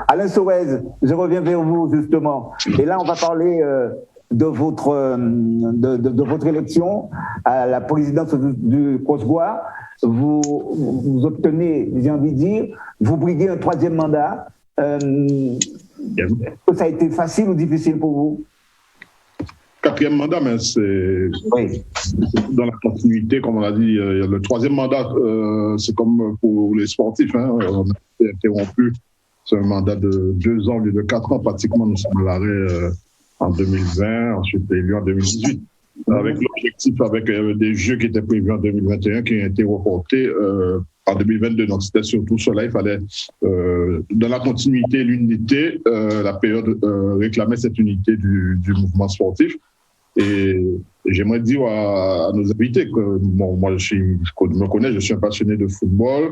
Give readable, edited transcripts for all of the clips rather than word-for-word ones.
Alain Soez, je reviens vers vous justement. Et là, on va parler de votre élection à la présidence du Cross-Bois. Vous obtenez, j'ai envie de dire, vous briguez un troisième mandat. Est-ce que ça a été facile ou difficile pour vous? Quatrième mandat, mais c'est dans la continuité, comme on l'a dit. Le troisième mandat, c'est comme pour les sportifs. On a été interrompu. C'est un mandat de 2 ans au lieu de 4 ans. Pratiquement, nous sommes à l'arrêt en 2020, ensuite élu en 2018. Avec l'objectif, avec des jeux qui étaient prévus en 2021, qui ont été reportés en 2022. Donc, c'était surtout cela. Il fallait, dans la continuité, l'unité, la période réclamait cette unité du mouvement sportif. Et j'aimerais dire à nos invités que moi, je me connais, je suis un passionné de football.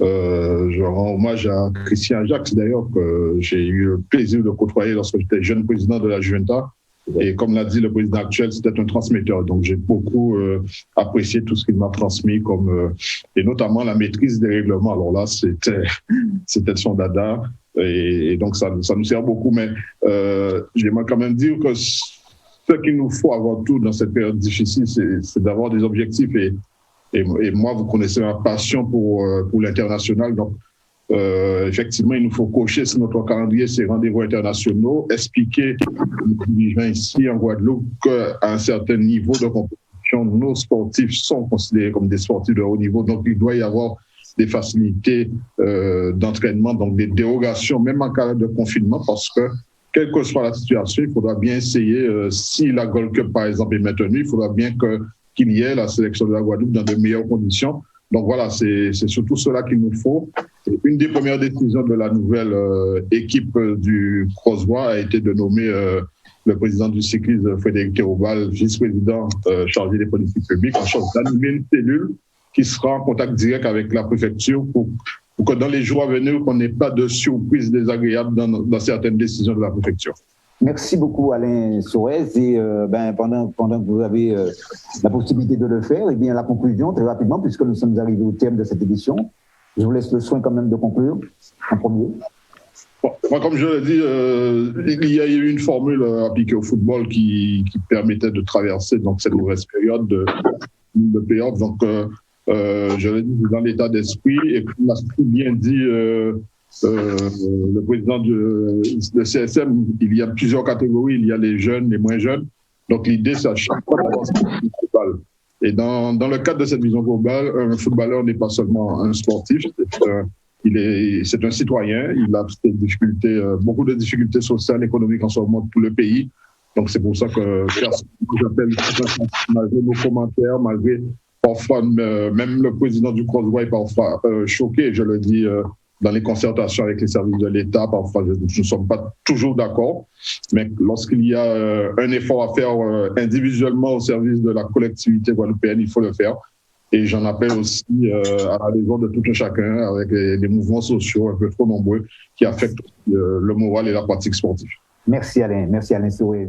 Je rends hommage à Christian Ajax, d'ailleurs, que j'ai eu le plaisir de côtoyer lorsque j'étais jeune président de la Juventus. Et comme l'a dit le président actuel, c'était un transmetteur. Donc, j'ai beaucoup apprécié tout ce qu'il m'a transmis, et notamment la maîtrise des règlements. Alors là, c'était son dada. Et donc, ça nous sert beaucoup. Mais j'aimerais quand même dire que ce qu'il nous faut avant tout dans cette période difficile, c'est d'avoir des objectifs. Et moi, vous connaissez ma passion pour l'international. Donc, effectivement, il nous faut cocher sur notre calendrier ces rendez-vous internationaux, expliquer aux dirigeants ici en Guadeloupe qu'à un certain niveau de compétition, nos sportifs sont considérés comme des sportifs de haut niveau. Donc, il doit y avoir des facilités d'entraînement, donc des dérogations, même en cas de confinement, parce que quelle que soit la situation, il faudra bien essayer, si la Gold Cup, par exemple, est maintenue, il faudra bien qu'il y ait la sélection de la Guadeloupe dans de meilleures conditions. Donc voilà, c'est surtout cela qu'il nous faut. Une des premières décisions de la nouvelle équipe du Cross-Bois a été de nommer le président du cyclisme, Frédéric Théobald, vice-président chargé des politiques publiques, en charge d'animer une cellule qui sera en contact direct avec la préfecture pour que dans les jours à venir, qu'on n'ait pas de surprises désagréables dans certaines décisions de la préfecture. Merci beaucoup Alain Soez. Et pendant que vous avez la possibilité de le faire, et bien la conclusion, très rapidement, puisque nous sommes arrivés au terme de cette émission, je vous laisse le soin quand même de conclure en premier. Bon, moi, comme je l'ai dit, il y a eu une formule appliquée au football qui permettait de traverser donc, cette mauvaise période de play-off. Donc, je l'ai dit dans l'état d'esprit, et comme l'a bien dit le président de CSM, il y a plusieurs catégories, il y a les jeunes, les moins jeunes. Donc l'idée, c'est à chaque fois d'avoir cette vision globale. Et dans le cadre de cette vision globale, un footballeur n'est pas seulement un sportif, c'est un citoyen, il a des difficultés, beaucoup de difficultés sociales, économiques en ce moment de tout le pays. Donc c'est pour ça que j'appelle malgré nos commentaires, malgré parfois même le président du Cross-Bois est parfois choqué, je le dis, dans les concertations avec les services de l'État, parfois nous ne sommes pas toujours d'accord, mais lorsqu'il y a un effort à faire individuellement au service de la collectivité guadeloupéenne, il faut le faire. Et j'en appelle aussi à la raison de tout un chacun avec les mouvements sociaux un peu trop nombreux qui affectent le moral et la pratique sportive. Merci Alain Soez.